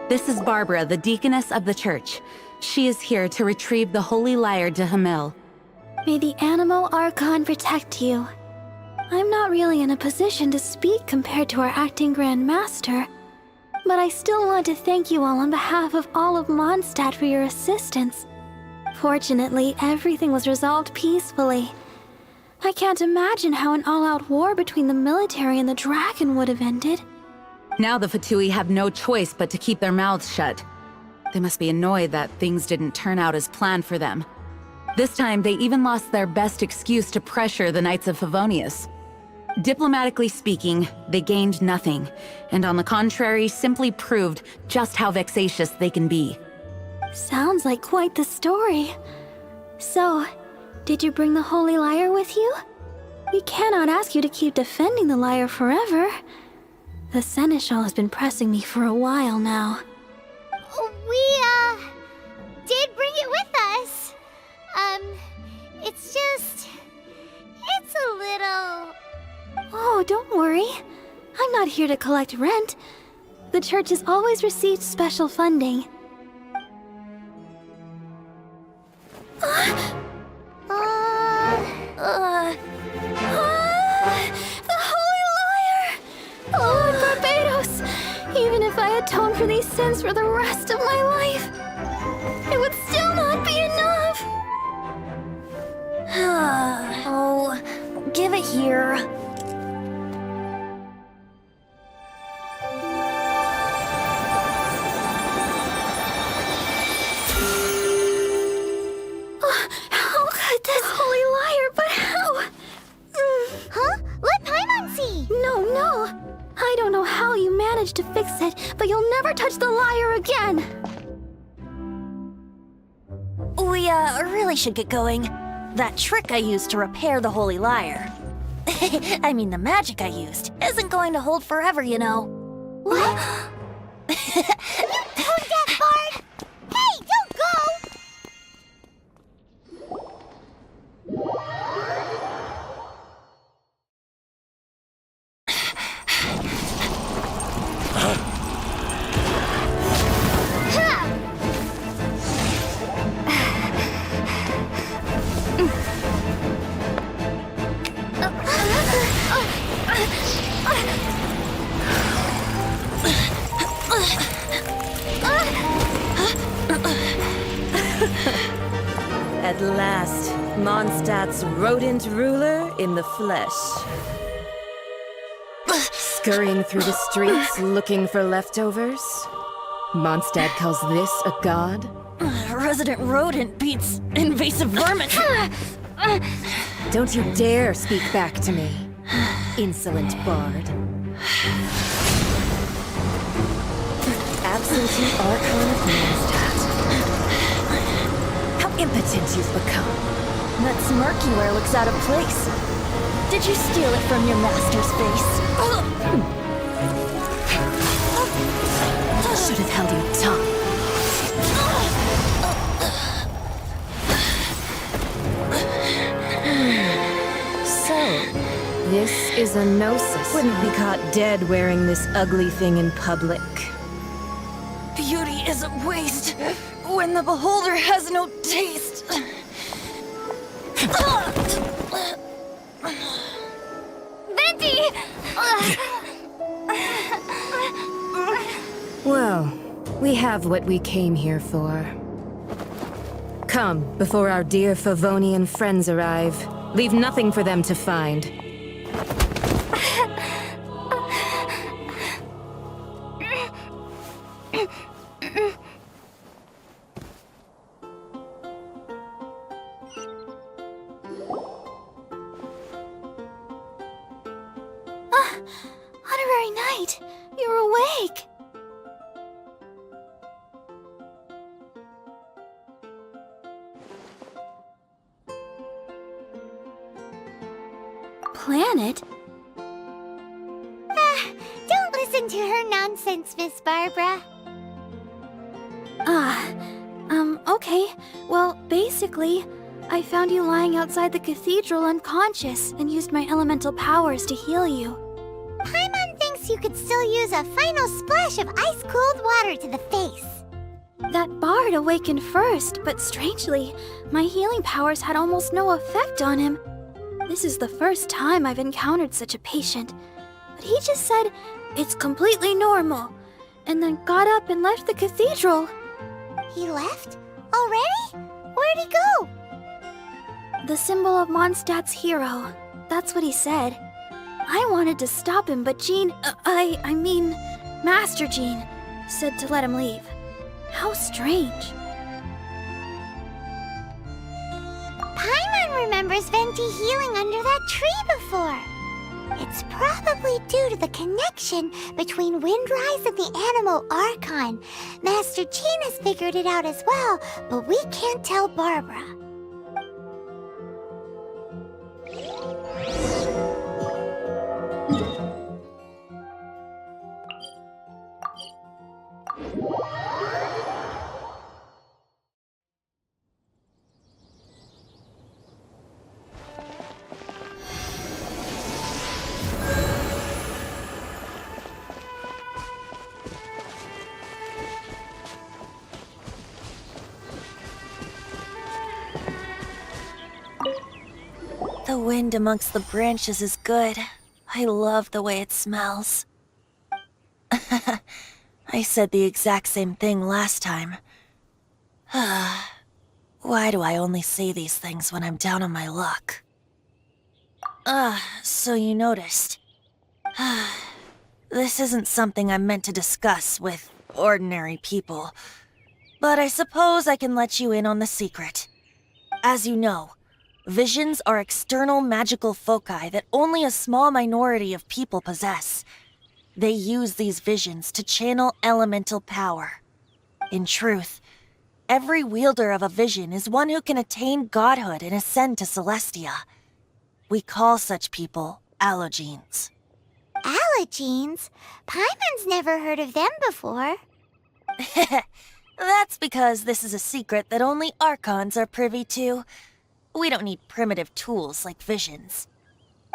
This is Barbara, the deaconess of the church. She is here to retrieve the Holy Leier de Hamil. May the Animal Archon protect you. I'm not really in a position to speak compared to our acting Grand Master, but I still want to thank you all on behalf of all of Mondstadt for your assistance. Fortunately, everything was resolved peacefully. I can't imagine how an all-out war between the military and the dragon would have ended. Now the Fatui have no choice but to keep their mouths shut. They must be annoyed that things didn't turn out as planned for them. This time, they even lost their best excuse to pressure the Knights of Favonius. Diplomatically speaking, they gained nothing, and on the contrary, simply proved just how vexatious they can be. Sounds like quite the story. So, did you bring the Holy Leier with you? We cannot ask you to keep defending the Leier forever. The Seneschal has been pressing me for a while now. We, did bring it with us. It's a little... Oh, don't worry. I'm not here to collect rent. The church has always received special funding. The Holy Leier! Lord Barbados! Even if I atone for these sins for the rest of my life, it would still not be enough! Oh, give it here. How could this Holy Leier, but how? Huh? Let Paimon see! No. I don't know how you managed to fix it, but you'll never touch the Leier again! We, really should get going. That trick I used to repair the Holy Leier. I mean, the magic I used isn't going to hold forever, you know. What? You tone-deaf bard! Hey, don't go! At last, Mondstadt's rodent ruler in the flesh. Scurrying through the streets looking for leftovers? Mondstadt calls this a god? Resident rodent beats invasive vermin. Don't you dare speak back to me, insolent bard. Absentee Archon of Mondstadt. How impotent you've become. That smirk you wear looks out of place. Did you steal it from your master's face? Should have held your tongue. So, this is a gnosis. Wouldn't be caught dead wearing this ugly thing in public. Beauty is a waste when the beholder has no taste. Venti! Well, we have what we came here for. Come, before our dear Favonian friends arrive. Leave nothing for them to find. Honorary Knight, you're awake! Planet? Don't listen to her nonsense, Miss Barbara. Okay. Well, basically, I found you lying outside the cathedral unconscious and used my elemental powers to heal you. Paimon thinks guess you could still use a final splash of ice-cold water to the face. That bard awakened first, but strangely, my healing powers had almost no effect on him. This is the first time I've encountered such a patient. But he just said, it's completely normal, and then got up and left the cathedral. He left? Already? Where'd he go? The symbol of Mondstadt's hero. That's what he said. I wanted to stop him, but Jean, I mean, Master Jean, said to let him leave. How strange. Paimon remembers Venti healing under that tree before. It's probably due to the connection between Windrise and the Animal Archon. Master Jean has figured it out as well, but we can't tell Barbara. The wind amongst the branches is good. I love the way it smells. I said the exact same thing last time. Why do I only say these things when I'm down on my luck? So you noticed. This isn't something I'm meant to discuss with ordinary people, but I suppose I can let you in on the secret. As you know, visions are external magical foci that only a small minority of people possess. They use these visions to channel elemental power. In truth, every wielder of a vision is one who can attain godhood and ascend to Celestia. We call such people allogenes. Allogenes? Paimon's never heard of them before. That's because this is a secret that only Archons are privy to. We don't need primitive tools like visions.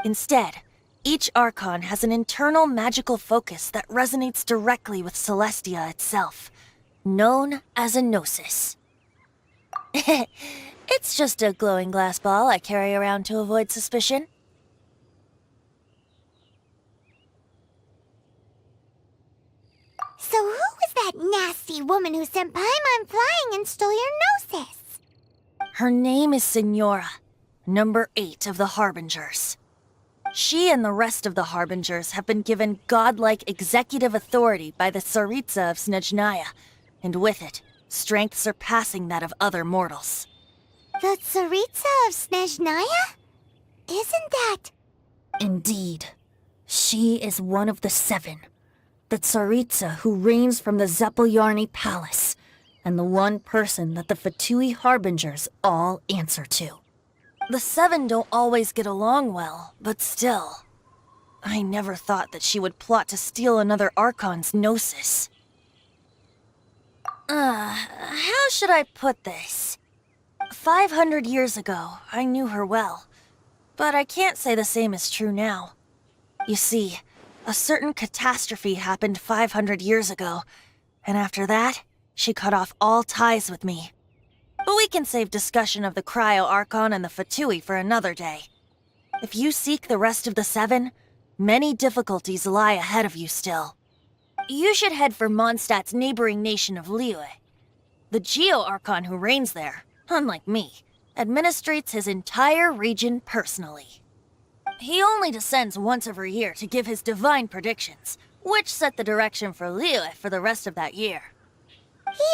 Instead, each Archon has an internal magical focus that resonates directly with Celestia itself, known as a gnosis. It's just a glowing glass ball I carry around to avoid suspicion. So who was that nasty woman who sent Paimon flying and stole your gnosis? Her name is Signora, number 8 of the Harbingers. She and the rest of the Harbingers have been given godlike executive authority by the Tsaritsa of Snezhnaya, and with it, strength surpassing that of other mortals. The Tsaritsa of Snezhnaya? Isn't that... Indeed. She is one of the 7. The Tsaritsa who reigns from the Zeppeljärny Palace, and the one person that the Fatui Harbingers all answer to. The 7 don't always get along well, but still. I never thought that she would plot to steal another Archon's gnosis. How should I put this? 500 years ago, I knew her well, but I can't say the same is true now. You see, a certain catastrophe happened 500 years ago, and after that, she cut off all ties with me. But we can save discussion of the Cryo-Archon and the Fatui for another day. If you seek the rest of the 7, many difficulties lie ahead of you still. You should head for Mondstadt's neighboring nation of Liyue. The Geo-Archon who reigns there, unlike me, administrates his entire region personally. He only descends once every year to give his divine predictions, which set the direction for Liyue for the rest of that year.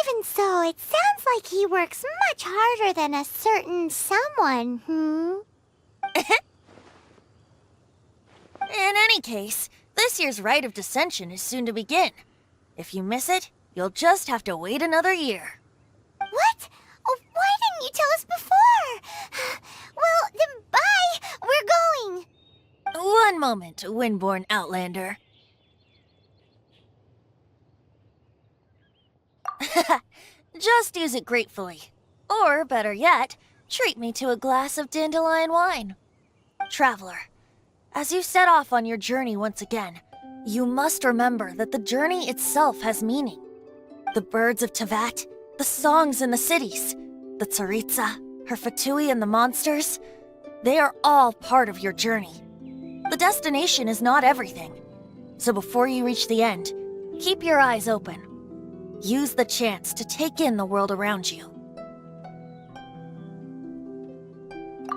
Even so, it sounds like he works much harder than a certain someone, In any case, this year's Rite of Descension is soon to begin. If you miss it, you'll just have to wait another year. What? Oh, why didn't you tell us before? Well, then bye! We're going! One moment, Windborn Outlander. Just use it gratefully. Or, better yet, treat me to a glass of dandelion wine. Traveler, as you set off on your journey once again, You must remember that the journey itself has meaning. The birds of Teyvat, the songs in the cities, the Tsaritsa, her Fatui and the monsters, they are all part of your journey. The destination is not everything. So before you reach the end, keep your eyes open. Use the chance to take in the world around you.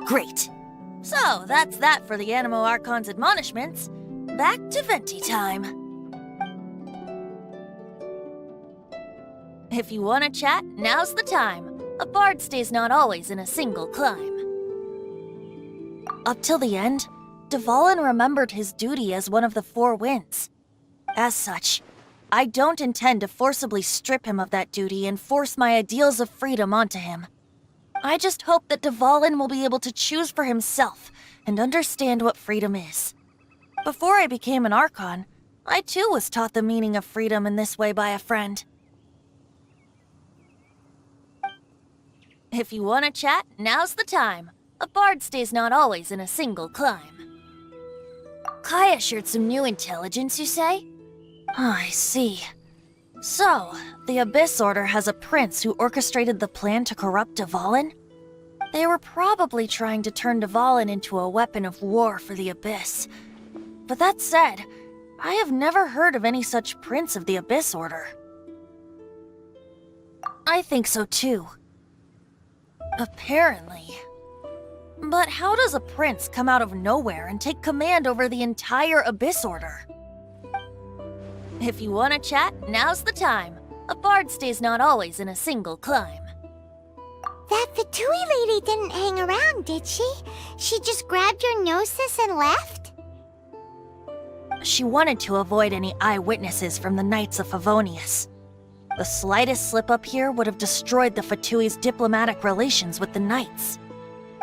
Great. So that's that for the Animo Archon's admonishments. Back to Venti time. If you want to chat, now's the time. A bard stays not always in a single climb. Up till the end, Dvalin remembered his duty as one of the four winds. As such, I don't intend to forcibly strip him of that duty and force my ideals of freedom onto him. I just hope that Dvalin will be able to choose for himself and understand what freedom is. Before I became an Archon, I too was taught the meaning of freedom in this way by a friend. If you want to chat, now's the time. A bard stays not always in a single climb. Kaya shared some new intelligence, you say? Oh, I see. So, the Abyss Order has a prince who orchestrated the plan to corrupt Dvalin? They were probably trying to turn Dvalin into a weapon of war for the Abyss. But that said, I have never heard of any such prince of the Abyss Order. I think so too. Apparently. But how does a prince come out of nowhere and take command over the entire Abyss Order? If you want to chat, now's the time. A bard stays not always in a single climb. That Fatui lady didn't hang around, did she? She just grabbed your gnosis and left? She wanted to avoid any eyewitnesses from the Knights of Favonius. The slightest slip-up here would have destroyed the Fatui's diplomatic relations with the Knights.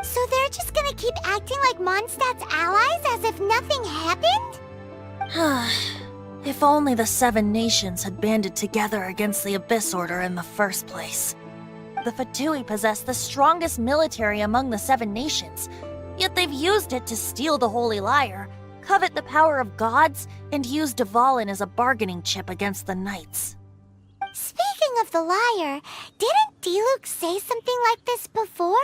So they're just gonna keep acting like Mondstadt's allies as if nothing happened? If only the 7 nations had banded together against the Abyss Order in the first place. The Fatui possess the strongest military among the 7 nations, yet they've used it to steal the Holy Leier, covet the power of gods, and use Dvalin as a bargaining chip against the Knights. Speaking of the Liar, didn't Diluc say something like this before?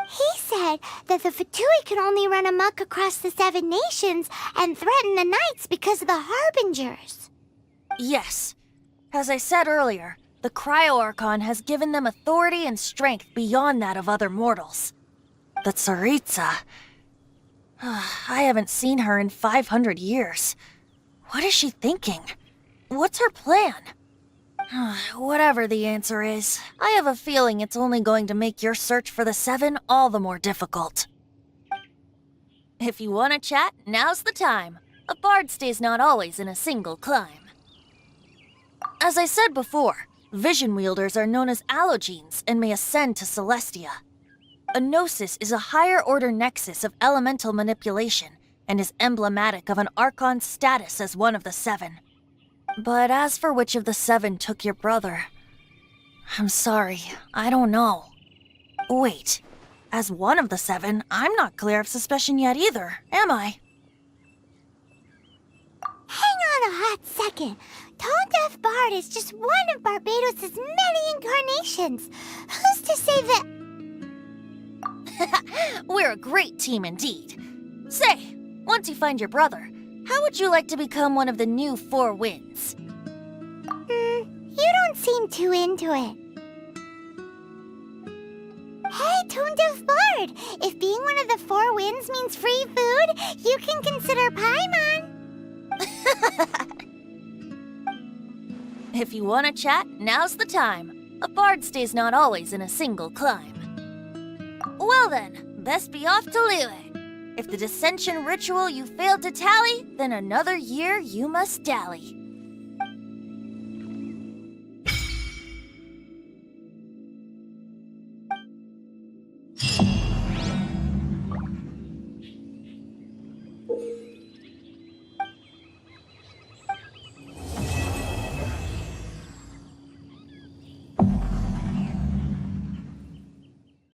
He said that the Fatui could only run amok across the 7 nations and threaten the Knights because of the Harbingers. Yes. As I said earlier, the Cryo-Archon has given them authority and strength beyond that of other mortals. The Tsaritsa... I haven't seen her in 500 years. What is she thinking? What's her plan? Whatever the answer is, I have a feeling it's only going to make your search for the 7 all the more difficult. If you want to chat, now's the time. A bard stays not always in a single climb. As I said before, vision wielders are known as allogenes and may ascend to Celestia. A gnosis is a higher-order nexus of elemental manipulation and is emblematic of an Archon's status as one of the 7. But as for which of the 7 took your brother, I'm sorry, I don't know. Wait, as one of the 7, I'm not clear of suspicion yet either, am I? Hang on a hot second. Tone Deaf Bard is just one of Barbados' many incarnations. Who's to say that... We're a great team indeed. Say, once you find your brother, how would you like to become one of the new 4 winds? You don't seem too into it. Hey, Tone Deaf Bard! If being one of the 4 winds means free food, you can consider Paimon. If you want to chat, now's the time. A bard stays not always in a single climb. Well then, best be off to Liyue. If the dissension ritual you failed to tally, then another year you must dally.